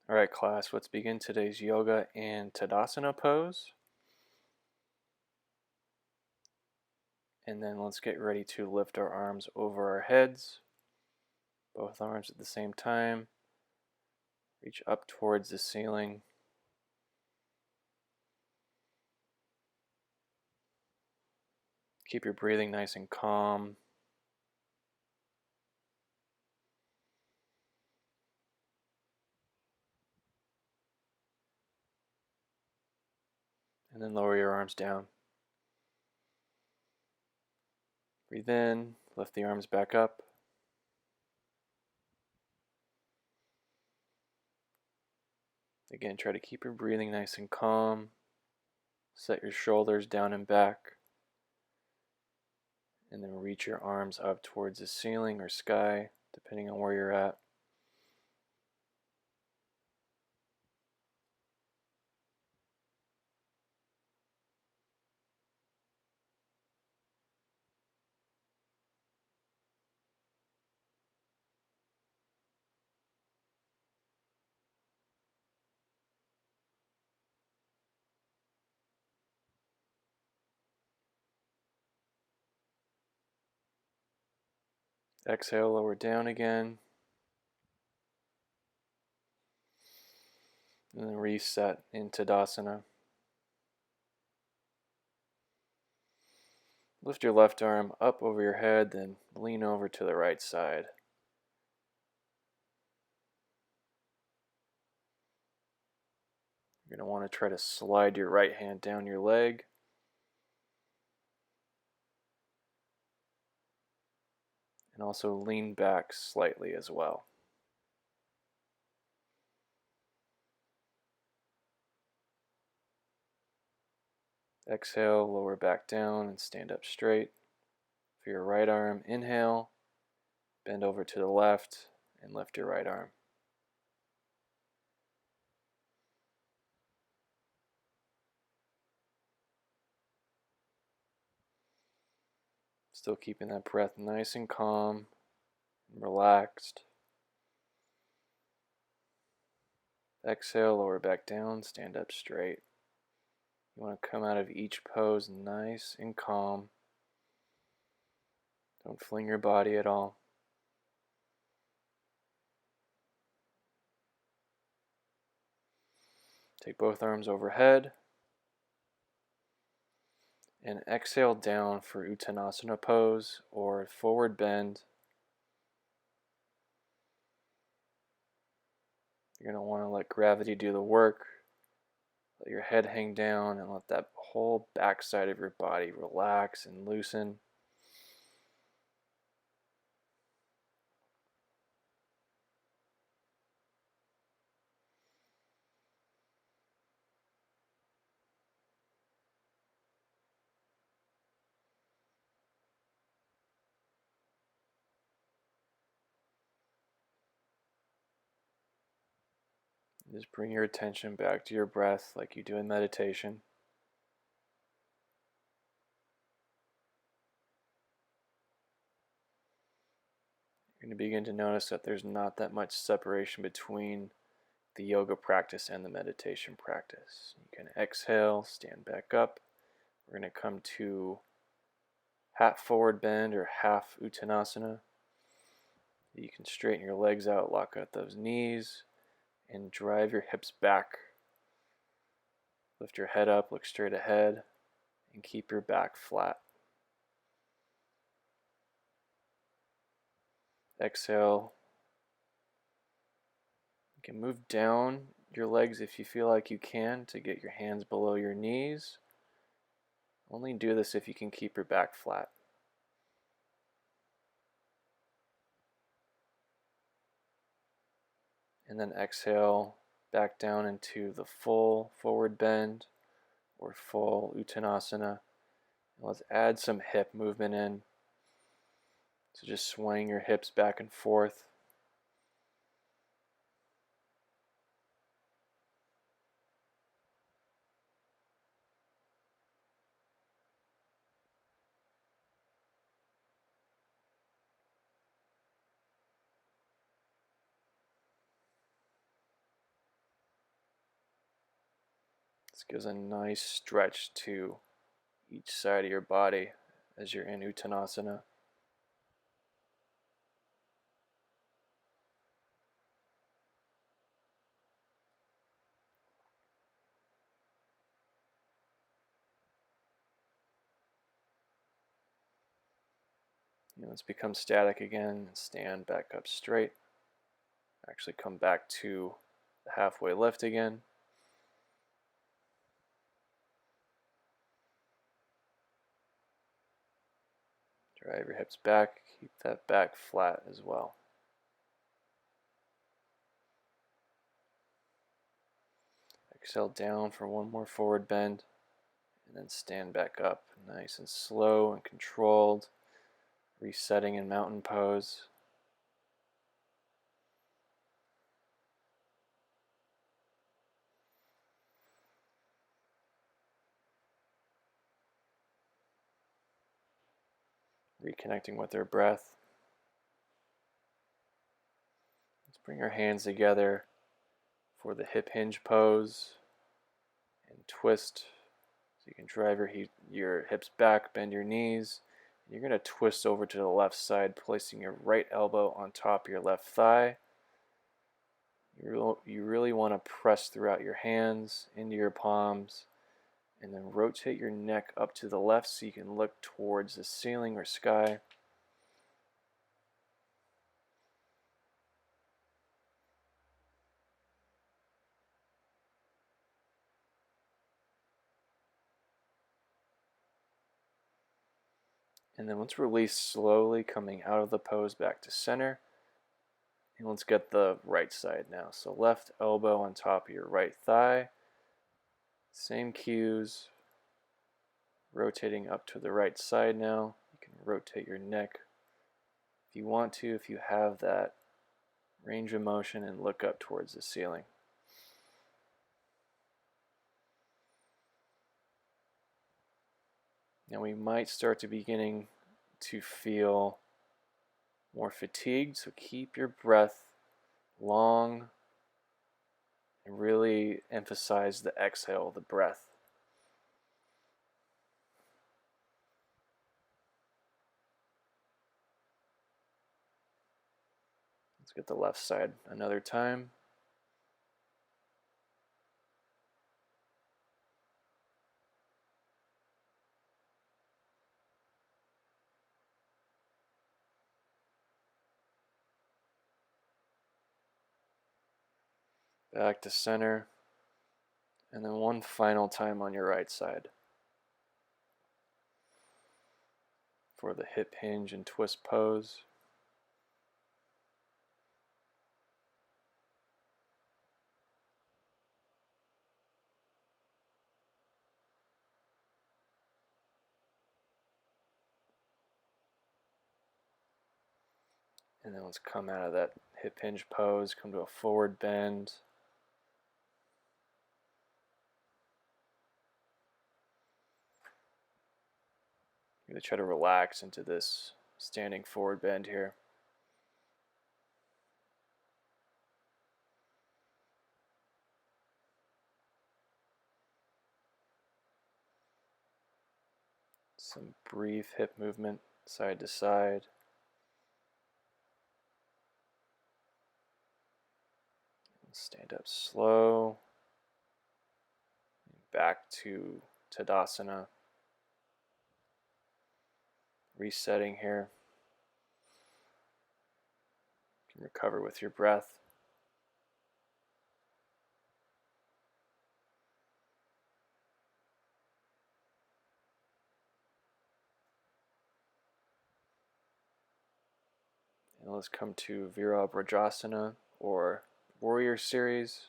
Alright class, let's begin today's yoga and Tadasana pose. And then let's get ready to lift our arms over our heads. Both arms at the same time. Reach up towards the ceiling. Keep your breathing nice and calm. And then lower your arms down. Breathe in, lift the arms back up. Again, try to keep your breathing nice and calm. Set your shoulders down and back. And then reach your arms up towards the ceiling or sky, depending on where you're at. Exhale, lower down again. And then reset in Tadasana. Lift your left arm up over your head, then lean over to the right side. You're going to want to try to slide your right hand down your leg. And also lean back slightly as well. Exhale, lower back down and stand up straight. For your right arm, inhale, bend over to the left and lift your right arm. Still keeping that breath nice and calm and relaxed. Exhale, lower back down, stand up straight. You want to come out of each pose nice and calm. Don't fling your body at all. Take both arms overhead. And exhale down for Uttanasana pose or forward bend. You're going to want to let gravity do the work. Let your head hang down and let that whole backside of your body relax and loosen. Just bring your attention back to your breath like you do in meditation. You're going to begin to notice that there's not that much separation between the yoga practice and the meditation practice. You can exhale, stand back up. We're going to come to half forward bend or half Uttanasana. You can straighten your legs out, lock out those knees, and drive your hips back. Lift your head up, look straight ahead, and keep your back flat. Exhale. You can move down your legs if you feel like you can to get your hands below your knees. Only do this if you can keep your back flat. And then exhale back down into the full forward bend or full Uttanasana. Let's add some hip movement in. So just swaying your hips back and forth. This gives a nice stretch to each side of your body as you're in Uttanasana. Let's become static again and stand back up straight. Actually come back to the halfway lift again. Drive your hips back, keep that back flat as well. Exhale down for one more forward bend, and then stand back up, nice and slow and controlled, resetting in mountain pose. Reconnecting with our breath. Let's bring our hands together for the hip hinge pose and twist. So you can drive your hips back, bend your knees. You're going to twist over to the left side, placing your right elbow on top of your left thigh. You really want to press throughout your hands, into your palms, and then rotate your neck up to the left so you can look towards the ceiling or sky. And then let's release slowly, coming out of the pose back to center. And let's get the right side now. So left elbow on top of your right thigh. Same cues. Rotating up to the right side now. You can rotate your neck if you want to, if you have that range of motion, and look up towards the ceiling. Now we might start to beginning to feel more fatigued, so keep your breath long and really emphasize the exhale, the breath. Let's get the left side another time. Back to center. And then one final time on your right side for the hip hinge and twist pose. And then let's come out of that hip hinge pose, come to a forward bend. I'm going to try to relax into this standing forward bend here. Some brief hip movement side to side. Stand up slow. Back to Tadasana. Resetting here. You can recover with your breath. And let's come to Virabhadrasana, or Warrior Series.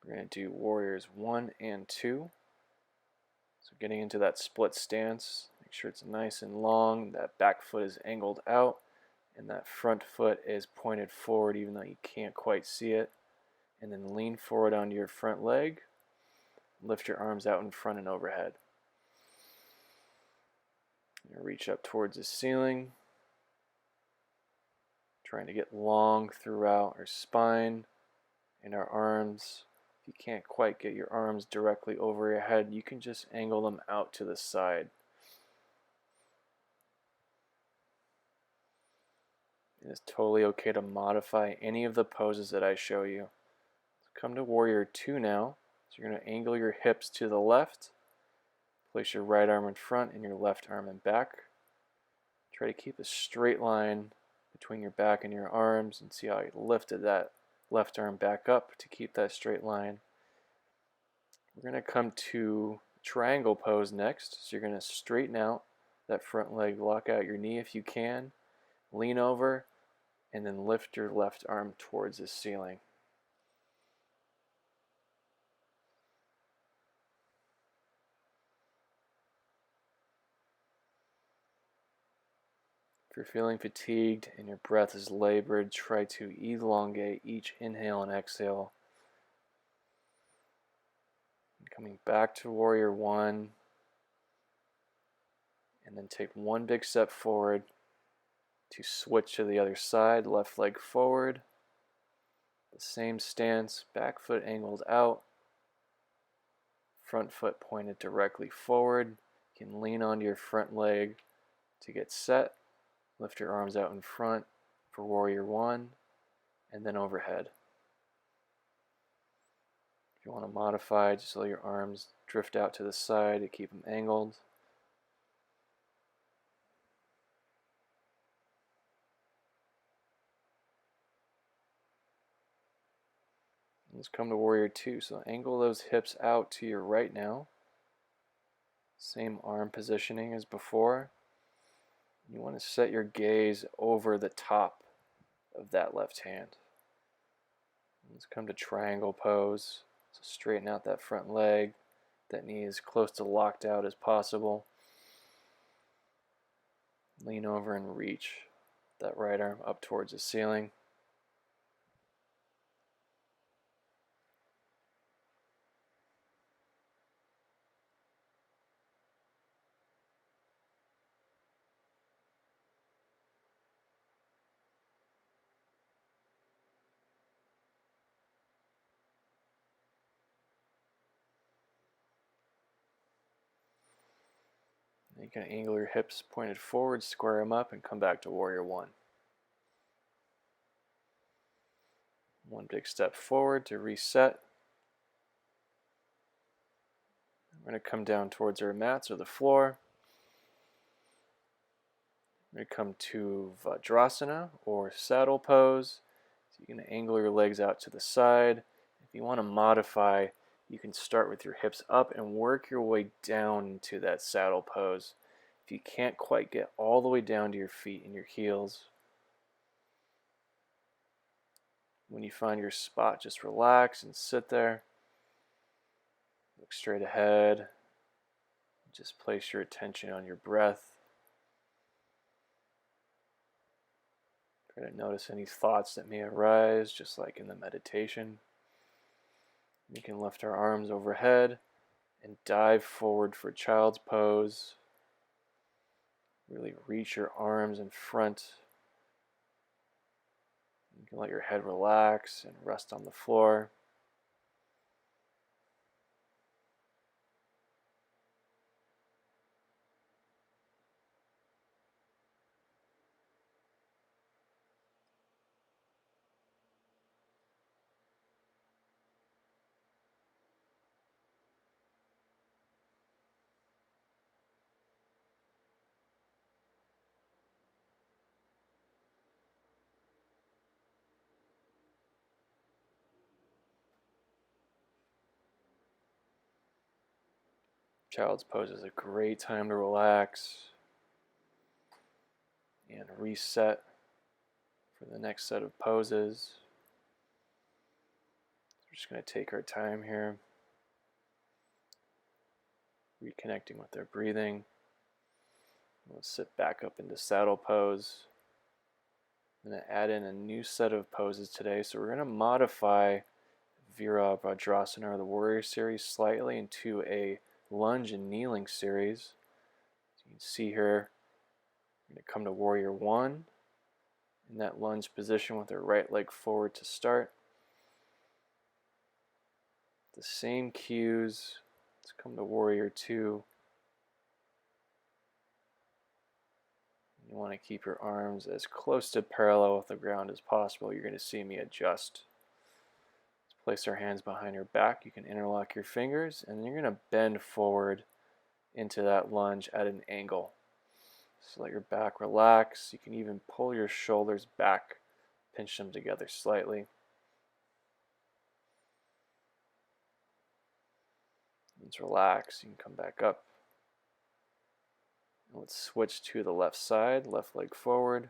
We're going to do Warriors 1 and 2. So getting into that split stance, make sure it's nice and long, that back foot is angled out, and that front foot is pointed forward even though you can't quite see it. And then lean forward onto your front leg. Lift your arms out in front and overhead. Reach up towards the ceiling. Trying to get long throughout our spine and our arms. If you can't quite get your arms directly over your head, you can just angle them out to the side. It is totally okay to modify any of the poses that I show you. Come to Warrior 2 now. So you're going to angle your hips to the left. Place your right arm in front and your left arm in back. Try to keep a straight line between your back and your arms, and see how I lifted that left arm back up to keep that straight line. We're going to come to triangle pose next. So you're going to straighten out that front leg, lock out your knee if you can, lean over, and then lift your left arm towards the ceiling. If you're feeling fatigued and your breath is labored, try to elongate each inhale and exhale. Coming back to Warrior 1, and then take one big step forward to switch to the other side, left leg forward, the same stance, back foot angled out, front foot pointed directly forward. You can lean onto your front leg to get set. Lift your arms out in front for Warrior 1, and then overhead. If you want to modify, just let your arms drift out to the side to keep them angled. Let's come to Warrior 2. So angle those hips out to your right now. Same arm positioning as before. You want to set your gaze over the top of that left hand. Let's come to triangle pose. So straighten out that front leg. That knee is close to locked out as possible. Lean over and reach that right arm up towards the ceiling. You can angle your hips pointed forward, square them up, and come back to Warrior 1. One big step forward to reset. We're going to come down towards our mats or the floor. We're going to come to Vajrasana or saddle pose. So you can angle your legs out to the side. If you want to modify, you can start with your hips up and work your way down into that saddle pose. If you can't quite get all the way down to your feet and your heels, when you find your spot, just relax and sit there. Look straight ahead. Just place your attention on your breath. Try to notice any thoughts that may arise, just like in the meditation. We can lift our arms overhead and dive forward for child's pose. Really reach your arms in front. You can let your head relax and rest on the floor. Child's pose is a great time to relax and reset for the next set of poses. We're just going to take our time here, reconnecting with our breathing. We'll sit back up into saddle pose. I'm going to add in a new set of poses today. So we're going to modify Virabhadrasana or the Warrior series slightly into a lunge and kneeling series. So you can see here, we're going to come to Warrior 1 in that lunge position with our right leg forward to start. The same cues. Let's come to Warrior 2. You want to keep your arms as close to parallel with the ground as possible. You're going to see me adjust. Let's place our hands behind your back. You can interlock your fingers, and then you're going to bend forward into that lunge at an angle. So let your back relax. You can even pull your shoulders back, pinch them together slightly. Let's relax. You can come back up. And let's switch to the left side, left leg forward.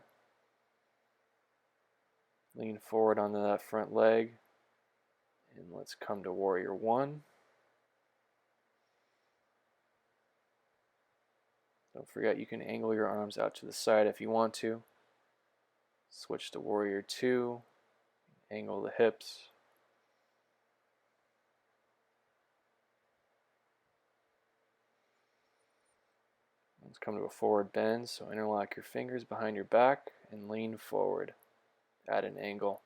Lean forward onto that front leg. And let's come to Warrior 1. Don't forget, you can angle your arms out to the side if you want to. Switch to Warrior 2. Angle the hips. Let's come to a forward bend, so interlock your fingers behind your back and lean forward at an angle.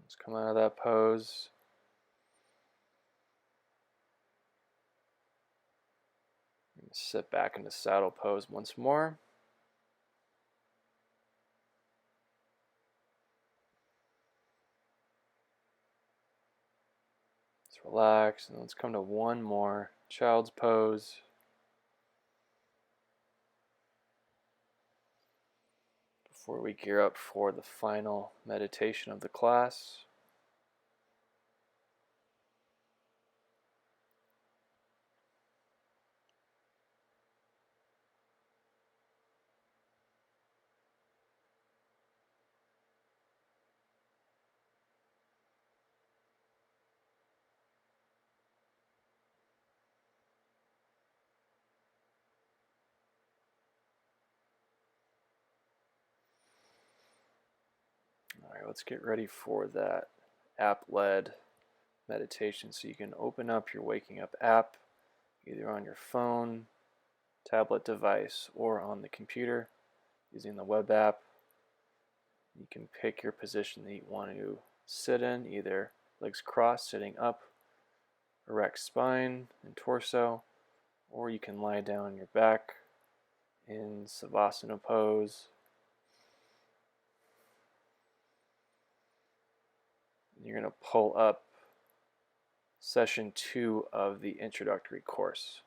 Let's come out of that pose. Sit back into saddle pose once more. Let's relax, and let's come to one more child's pose. Before we gear up for the final meditation of the class. Alright, let's get ready for that app-led meditation. So you can open up your Waking Up app, either on your phone, tablet device, or on the computer using the web app. You can pick your position that you want to sit in, either legs crossed, sitting up, erect spine and torso, or you can lie down on your back in Savasana pose. You're going to pull up session 2 of the introductory course.